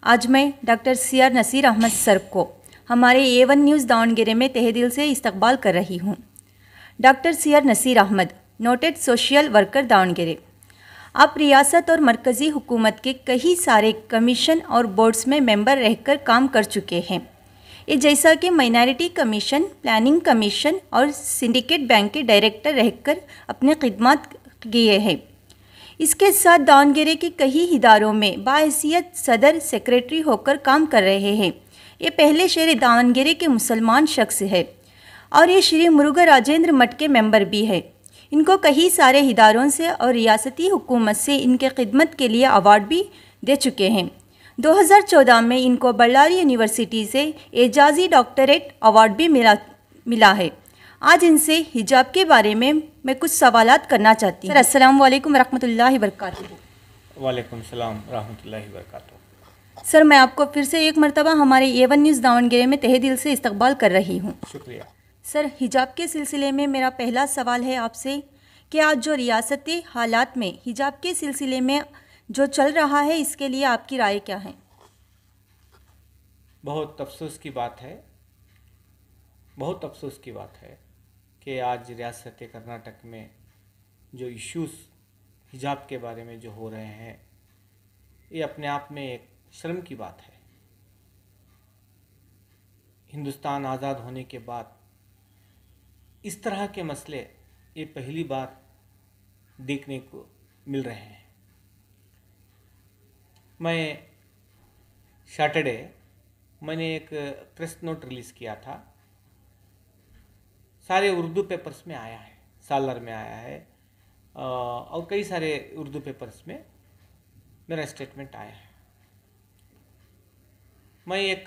आज मैं doctor CR Naseer Ahmed sir को हमारे A1 न्यूज़ दावणगेरे में तहे दिल से इस्तकबाल कर रही हूँ। Doctor CR Naseer Ahmed, noted social worker Davangere. आप रियासत और मरकज़ी हुकूमत के कई सारे कमीशन और बोर्ड्स में मेंबर रहकर काम कर चुके हैं। ये जैसा कि माइनॉरिटी कमीशन, प्लानिंग कमीशन और सिंडिकेट बैंक के डायरेक्टर रहकर अपने खिदमत किए हैं। इसके साथ दावणगेरे के कई इदारों में बाहैसियत सदर सेक्रेटरी होकर काम कर रहे हैं। ये पहले शहर दावणगेरे के मुसलमान शख्स है और ये श्री मुरुगा राजेंद्र मठ के मेंबर भी है। इनको कई सारे इदारों से और रियासती हुकूमत से इनके खिदमत के लिए अवार्ड भी दे चुके हैं। 2014 में इनको बल्लारी यूनिवर्सिटी से एजाज़ी डॉक्टरेट अवार्ड भी मिला है। आज इनसे हिजाब के बारे में मैं कुछ सवालात करना चाहती हूँ। सर, अस्सलाम वालेकुम रहमतुल्लाहि वबरकातुहू। वालेकुम सलाम रहमतुल्लाहि वबरकातुहू। सर, मैं आपको फिर से एक मरतबा हमारे A1 न्यूज़ दावणगेरे में तहे दिल से इस्तकबाल कर रही हूँ। शुक्रिया। सर, हिजाब के सिलसिले में मेरा पहला सवाल है आपसे कि आज जो रियासती हालात में हिजाब के सिलसिले में जो चल रहा है, इसके लिए आपकी राय क्या है? बहुत अफसोस की बात है, बहुत अफसोस की बात है कि आज रियासत कर्नाटक में जो इश्यूज़ हिजाब के बारे में जो हो रहे हैं, ये अपने आप में एक शर्म की बात है। हिंदुस्तान आज़ाद होने के बाद इस तरह के मसले ये पहली बार देखने को मिल रहे हैं। मैं सैटरडे मैंने एक प्रेस नोट रिलीज़ किया था, सारे उर्दू पेपर्स में आया है, सालर में आया है और कई सारे उर्दू पेपर्स में मेरा स्टेटमेंट आया है। मैं एक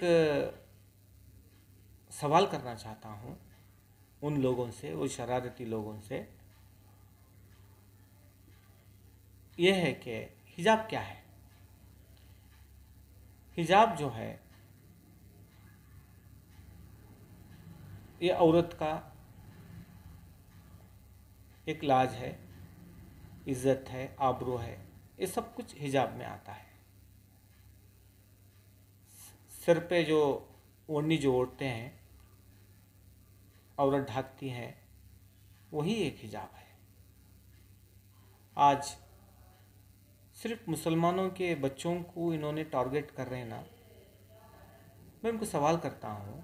सवाल करना चाहता हूँ उन लोगों से, वो शरारती लोगों से। यह है कि हिजाब क्या है? हिजाब जो है ये औरत का एक लाज है, इज़्ज़त है, आबरू है, ये सब कुछ हिजाब में आता है। सिर पे जो ओढ़नी जो ओढ़ते हैं, औरत ढाकती हैं, वही एक हिजाब है। आज सिर्फ मुसलमानों के बच्चों को इन्होंने टारगेट कर रहे हैं ना। मैं उनको सवाल करता हूँ,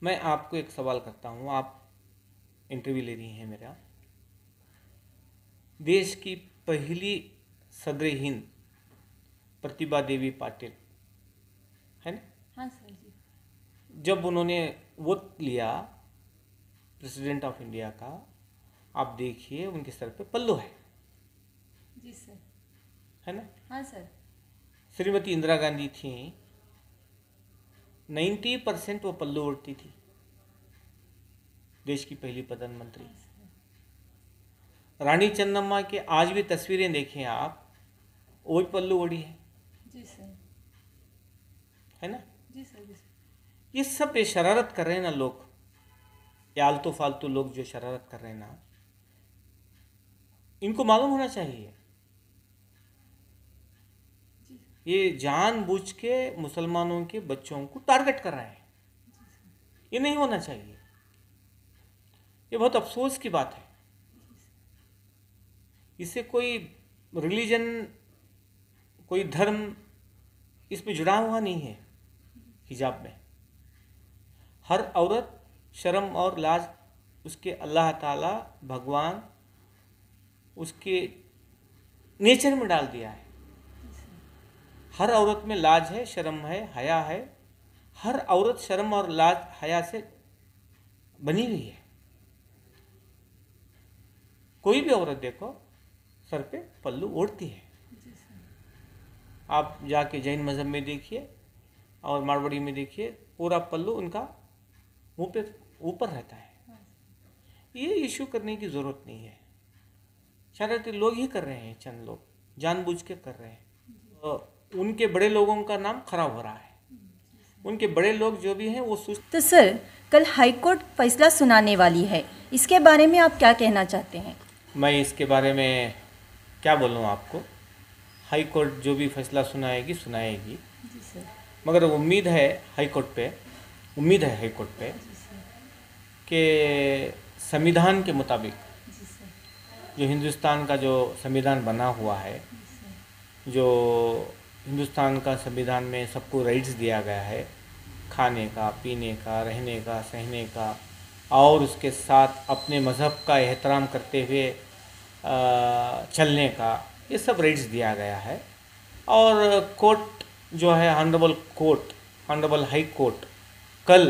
मैं आपको एक सवाल करता हूँ, आप इंटरव्यू ले रही हैं मेरा। देश की पहली सदर हिंद प्रतिभा देवी पाटिल है ना? हाँ सर जी। जब उन्होंने वोट लिया प्रेसिडेंट ऑफ इंडिया का, आप देखिए उनके सर पे पल्लू है। जी सर। है ना? हाँ सर। श्रीमती इंदिरा गांधी थी, 90% वो पल्लू ओढ़ती थी, देश की पहली प्रधानमंत्री। रानी चन्नम्मा के आज भी तस्वीरें देखें आप, वो भी पल्लू ओढ़ी है। जी सर। है ना? जी सर। जी सर। ये सब ये शरारत कर रहे हैं ना लोग, ये आलतू फालतू लोग जो शरारत कर रहे हैं ना, इनको मालूम होना चाहिए ये जानबूझ के मुसलमानों के बच्चों को टारगेट कर रहे हैं। ये नहीं होना चाहिए, ये बहुत अफसोस की बात है। इससे कोई रिलीजन, कोई धर्म इसमें जुड़ा हुआ नहीं है। हिजाब में हर औरत शर्म और लाज उसके अल्लाह ताला भगवान उसके नेचर में डाल दिया है। हर औरत में लाज है, शर्म है, हया है। हर औरत शर्म और लाज हया से बनी हुई है। कोई भी औरत देखो सर पे पल्लू ओढ़ती है। आप जाके जैन मज़हब में देखिए और मारवाड़ी में देखिए, पूरा पल्लू उनका मुंह पे ऊपर रहता है। ये इशू करने की ज़रूरत नहीं है, शरारती लोग ही कर रहे हैं, चंद लोग जानबूझ के कर रहे हैं। उनके बड़े लोगों का नाम खराब हो रहा है। उनके बड़े लोग जो भी हैं वो तो सर, कल हाईकोर्ट फैसला सुनाने वाली है, इसके बारे में आप क्या कहना चाहते हैं? मैं इसके बारे में क्या बोलूँ आपको। हाई कोर्ट जो भी फैसला सुनाएगी सुनाएगी, जी सर। मगर उम्मीद है हाई कोर्ट पे कि संविधान के मुताबिक, जी सर। जो हिंदुस्तान का जो संविधान बना हुआ है, जी सर। जो हिंदुस्तान का संविधान में सबको राइट्स दिया गया है, खाने का, पीने का, रहने का, सहने का, और उसके साथ अपने मज़हब का एहतराम करते हुए चलने का, ये सब राइट्स दिया गया है। और कोर्ट जो है, ऑनरेबल हाई कोर्ट कल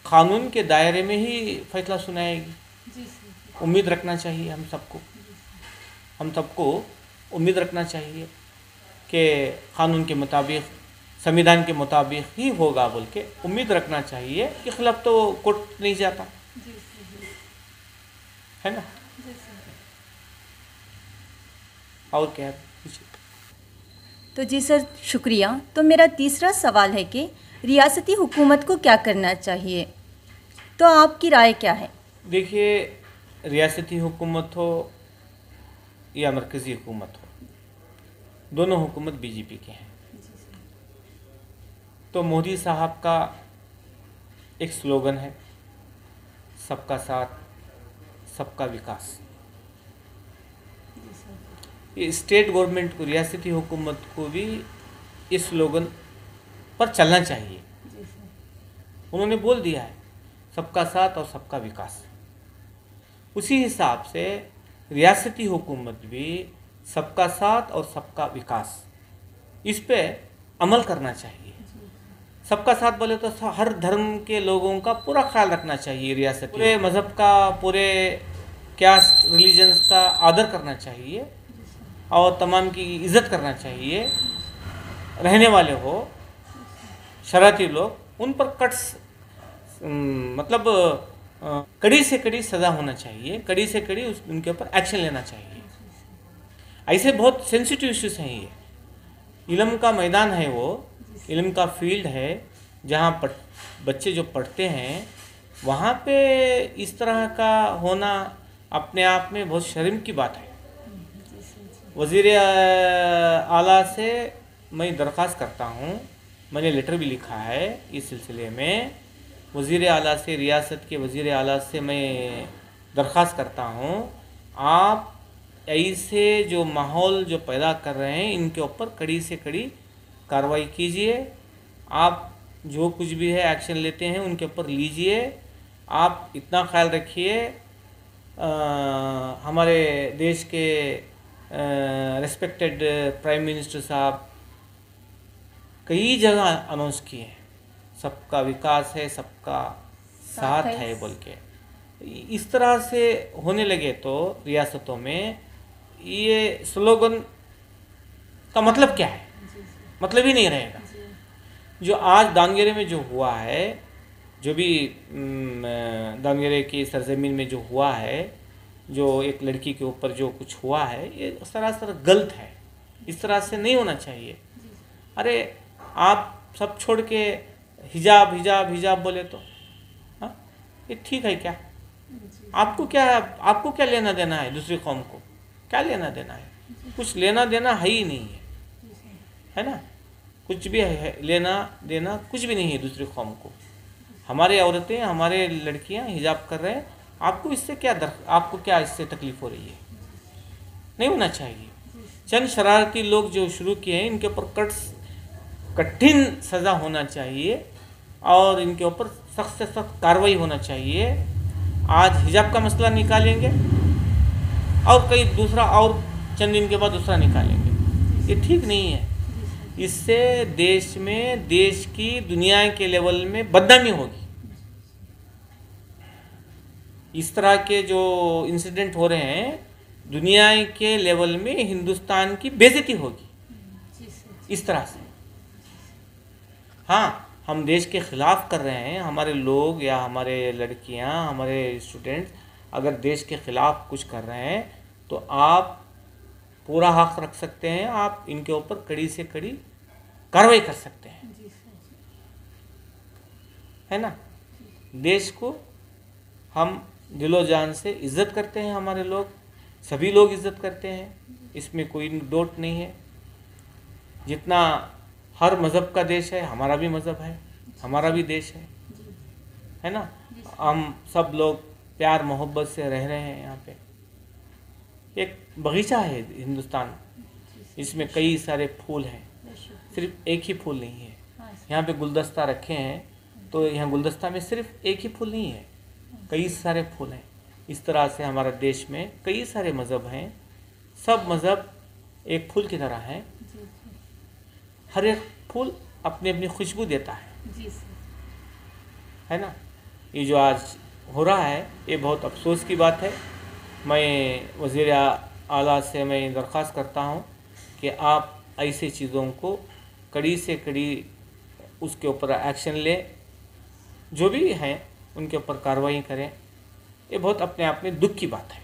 कानून के दायरे में ही फैसला सुनाएगी। जी सर। उम्मीद रखना चाहिए हम सबको उम्मीद रखना चाहिए कि कानून के मुताबिक, संविधान के मुताबिक ही होगा बोल के उम्मीद रखना चाहिए। के खिलाफ तो कोर्ट नहीं जाता, जी सर। है ना। जी सर। और क्या है? तो जी सर, शुक्रिया। तो मेरा तीसरा सवाल है कि रियासती हुकूमत को क्या करना चाहिए, तो आपकी राय क्या है? देखिए, रियासती हुकूमत हो या मरकज़ी हुकूमत हो, दोनों हुकूमत बीजेपी के हैं। तो मोदी साहब का एक स्लोगन है, सबका साथ सबका विकास। ये स्टेट गवर्नमेंट को, रियासती हुकूमत को भी इस स्लोगन पर चलना चाहिए। उन्होंने बोल दिया है सबका साथ और सबका विकास। उसी हिसाब से रियासती हुकूमत भी सबका साथ और सबका विकास, इस पे अमल करना चाहिए। सबका साथ बोले तो हर धर्म के लोगों का पूरा ख्याल रखना चाहिए। रियासत पूरे मज़हब का, पूरे कास्ट रिलीजन्स का आदर करना चाहिए और तमाम की इज़्ज़त करना चाहिए। रहने वाले हो, शरारती लोग, उन पर मतलब कड़ी से कड़ी सज़ा होना चाहिए, कड़ी से कड़ी उनके ऊपर एक्शन लेना चाहिए। ऐसे बहुत सेंसिटिव इश्यूज हैं ये। इल्म का मैदान है, वो इल्म का फील्ड है, जहाँ बच्चे जो पढ़ते हैं, वहाँ पे इस तरह का होना अपने आप में बहुत शर्म की बात है। वज़ीर आला से मैं दरख्वास्त करता हूँ, मैंने लेटर भी लिखा है इस सिलसिले में। वज़ीर आला से, रियासत के वज़ीर आला से मैं दरख्वास्त करता हूँ, आप ऐसे जो माहौल जो पैदा कर रहे हैं, इनके ऊपर कड़ी से कड़ी कार्रवाई कीजिए। आप जो कुछ भी है एक्शन लेते हैं उनके ऊपर लीजिए। आप इतना ख्याल रखिए, हमारे देश के रेस्पेक्टेड प्राइम मिनिस्टर साहब कई जगह अनाउंस किए हैं, सबका विकास है, सबका साथ है बोल के। इस तरह से होने लगे तो रियासतों में ये स्लोगन का मतलब क्या है? मतलब ही नहीं रहेगा। जो आज दावणगेरे में जो हुआ है, जो भी दावणगेरे की सरजमीन में जो हुआ है, जो एक लड़की के ऊपर जो कुछ हुआ है, ये सरासर गलत है। इस तरह से नहीं होना चाहिए। अरे आप सब छोड़ के हिजाब हिजाब हिजाब बोले तो हाँ, ये ठीक है क्या? आपको क्या लेना देना है? दूसरी कौम को क्या लेना देना है? कुछ लेना देना है ही नहीं है ना। कुछ भी है लेना देना कुछ भी नहीं है दूसरी कौम को। हमारे औरतें, हमारे लड़कियां हिजाब कर रहे हैं, आपको क्या इससे तकलीफ हो रही है? नहीं होना चाहिए। चंद शरारती लोग जो शुरू किए हैं, इनके ऊपर कठिन सज़ा होना चाहिए और इनके ऊपर सख्त से सख्त कार्रवाई होना चाहिए। आज हिजाब का मसला निकालेंगे और कई दूसरा, और चंद दिन के बाद दूसरा निकालेंगे। ये ठीक नहीं है। इससे देश में, देश की, दुनिया के लेवल में बदनामी होगी। इस तरह के जो इंसिडेंट हो रहे हैं, दुनिया के लेवल में हिंदुस्तान की बेइज्जती होगी इस तरह से। हाँ, हम देश के ख़िलाफ़ कर रहे हैं, हमारे लोग या हमारे लड़कियां, हमारे स्टूडेंट्स अगर देश के ख़िलाफ़ कुछ कर रहे हैं तो आप पूरा हक़ रख सकते हैं, आप इनके ऊपर कड़ी से कड़ी कार्रवाई कर सकते हैं, है ना। देश को हम दिलो जान से इज़्ज़त करते हैं, हमारे लोग, सभी लोग इज़्ज़त करते हैं, इसमें कोई डाउट नहीं है। जितना हर मज़हब का देश है, हमारा भी मज़हब है, हमारा भी देश है ना। हम सब लोग प्यार मोहब्बत से रह रहे हैं यहाँ पे। एक बगीचा है हिंदुस्तान, इसमें कई सारे फूल हैं, सिर्फ एक ही फूल नहीं है। यहाँ पे गुलदस्ता रखे हैं, तो यहाँ गुलदस्ता में सिर्फ एक ही फूल नहीं है, कई सारे फूल हैं। इस तरह से हमारा देश में कई सारे मज़हब हैं, सब मज़हब एक फूल की तरह हैं। हर एक फूल अपनी अपनी खुशबू देता है ना। ये जो आज हो रहा है ये बहुत अफसोस की बात है। मैं वज़ीर आला से मैं दरख्वास्त करता हूँ कि आप ऐसे चीज़ों को कड़ी से कड़ी उसके ऊपर एक्शन लें, जो भी हैं उनके ऊपर कार्रवाई करें। ये बहुत अपने आप में दुख की बात है।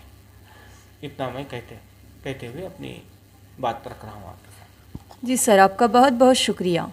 इतना मैं कहते हुए अपनी बात रख रहा हूँ आपके साथ। जी सर, आपका बहुत बहुत शुक्रिया।